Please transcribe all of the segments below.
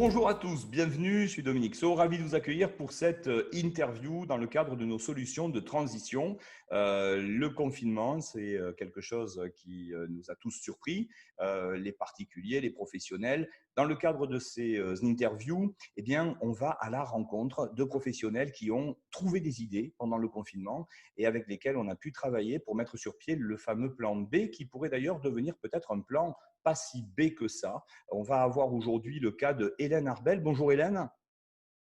Bonjour à tous, bienvenue, je suis Dominique Sau, ravi de vous accueillir pour cette interview dans le cadre de nos solutions de transition. Le confinement, c'est quelque chose qui nous a tous surpris, les particuliers, les professionnels. Dans le cadre de ces interviews, eh bien, on va à la rencontre de professionnels qui ont trouvé des idées pendant le confinement et avec lesquels on a pu travailler pour mettre sur pied le fameux plan B qui pourrait d'ailleurs devenir peut-être un plan pas si B que ça. On va avoir aujourd'hui le cas de Hélène Arbel. Bonjour Hélène.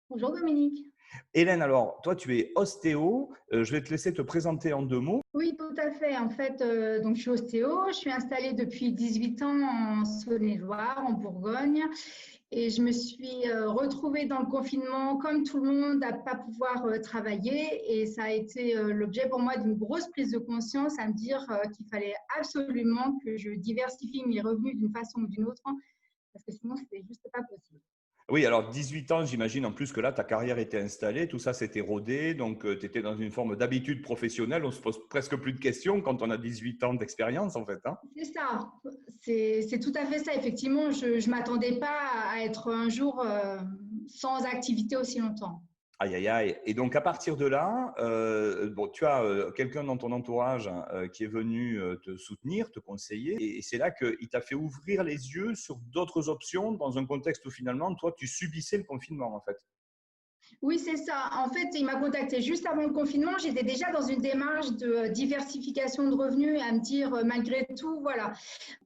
Bonjour Dominique. Hélène, alors toi tu es ostéo, je vais te laisser te présenter en 2 mots. Oui, tout à fait. En fait, donc je suis ostéo. Je suis installée depuis 18 ans en Saône-et-Loire, en Bourgogne. Et je me suis retrouvée dans le confinement, comme tout le monde, à ne pas pouvoir travailler. Et ça a été l'objet pour moi d'une grosse prise de conscience à me dire qu'il fallait absolument que je diversifie mes revenus d'une façon ou d'une autre, parce que sinon, c'était juste pas possible. Oui, alors 18 ans, j'imagine en plus que là ta carrière était installée, tout ça s'était rodé, donc tu étais dans une forme d'habitude professionnelle, on se pose presque plus de questions quand on a 18 ans d'expérience en fait. C'est ça, c'est tout à fait ça. Effectivement, je ne m'attendais pas à être un jour sans activité aussi longtemps. Aïe, aïe, aïe. Et donc, à partir de là, bon, tu as quelqu'un dans ton entourage qui est venu te soutenir, te conseiller. Et c'est là qu'il t'a fait ouvrir les yeux sur d'autres options dans un contexte où finalement, toi, tu subissais le confinement, en fait. Oui, c'est ça. En fait, il m'a contacté juste avant le confinement. J'étais déjà dans une démarche de diversification de revenus, à me dire, malgré tout, voilà,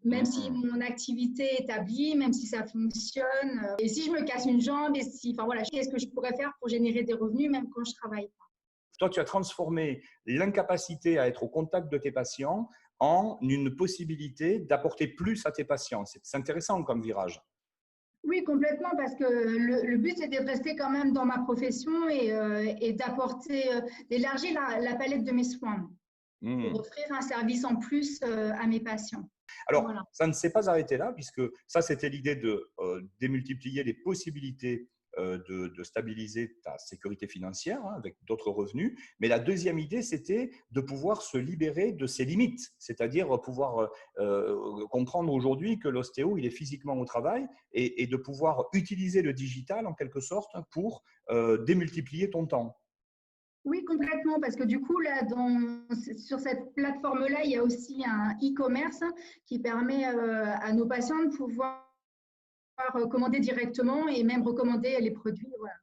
même si Mmh. mon activité est établie, même si ça fonctionne, et si je me casse une jambe, et si, enfin voilà, qu'est-ce que je pourrais faire pour générer des revenus, même quand je travaille pas. Toi, tu as transformé l'incapacité à être au contact de tes patients en une possibilité d'apporter plus à tes patients. C'est intéressant comme virage. Oui, complètement, parce que le but, c'était de rester quand même dans ma profession et d'apporter, d'élargir la palette de mes soins pour Mmh. offrir un service en plus à mes patients. Alors, Voilà. ça ne s'est pas arrêté là, puisque ça, c'était l'idée de démultiplier les possibilités de stabiliser ta sécurité financière avec d'autres revenus. Mais la deuxième idée, c'était de pouvoir se libérer de ses limites, c'est-à-dire pouvoir comprendre aujourd'hui que l'ostéo, il est physiquement au travail et de pouvoir utiliser le digital en quelque sorte pour démultiplier ton temps. Oui, complètement, parce que du coup, là, sur cette plateforme-là, il y a aussi un e-commerce qui permet à nos patients de pouvoir commander directement et même recommander les produits. Voilà.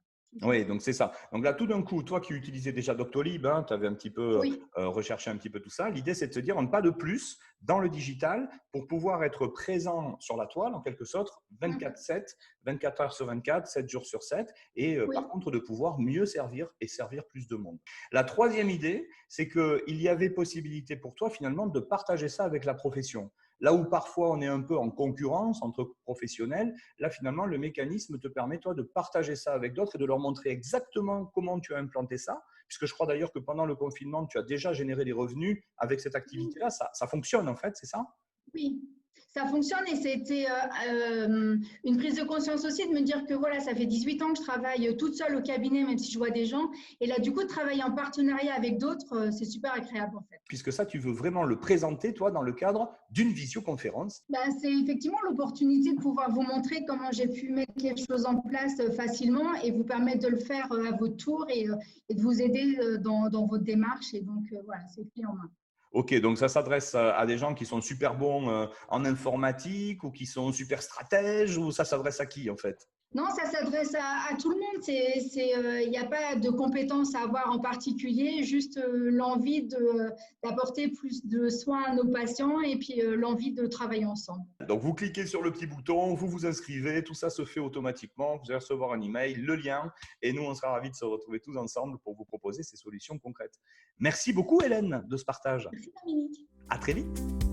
Oui, donc c'est ça. Donc là, tout d'un coup, toi qui utilisais déjà Doctolib, hein, tu avais un petit peu Oui, recherché un petit peu tout ça. L'idée, c'est de se dire un pas de plus dans le digital pour pouvoir être présent sur la toile, en quelque sorte, 24/7, 24 heures sur 24, 7 jours sur 7, et par oui. contre, de pouvoir mieux servir et servir plus de monde. La troisième idée, c'est qu'il y avait possibilité pour toi, finalement, de partager ça avec la profession. Là où parfois on est un peu en concurrence entre professionnels, là, finalement, le mécanisme te permet, toi, de partager ça avec d'autres et de leur montrer exactement comment tu as implanté ça, puisque je crois d'ailleurs que pendant le confinement, tu as déjà généré des revenus avec cette activité-là. Ça fonctionne, en fait, c'est ça? Oui, ça fonctionne et c'était une prise de conscience aussi de me dire que voilà, ça fait 18 ans que je travaille toute seule au cabinet, même si je vois des gens. Et là, du coup, de travailler en partenariat avec d'autres, c'est super agréable en fait. Puisque ça, tu veux vraiment le présenter, toi, dans le cadre d'une visioconférence. Ben, c'est effectivement l'opportunité de pouvoir vous montrer comment j'ai pu mettre les choses en place facilement et vous permettre de le faire à votre tour et de vous aider dans votre démarche. Et donc, voilà, c'est clé en main. Ok, donc ça s'adresse à des gens qui sont super bons en informatique ou qui sont super stratèges, ou ça s'adresse à qui, en fait? Non, ça s'adresse à tout le monde. Il n'y a pas de compétences à avoir en particulier, juste l'envie d'apporter plus de soins à nos patients et puis l'envie de travailler ensemble. Donc, vous cliquez sur le petit bouton, vous vous inscrivez, tout ça se fait automatiquement. Vous allez recevoir un email, le lien, et nous, on sera ravis de se retrouver tous ensemble pour vous proposer ces solutions concrètes. Merci beaucoup, Hélène, de ce partage. Merci Dominique. À très vite.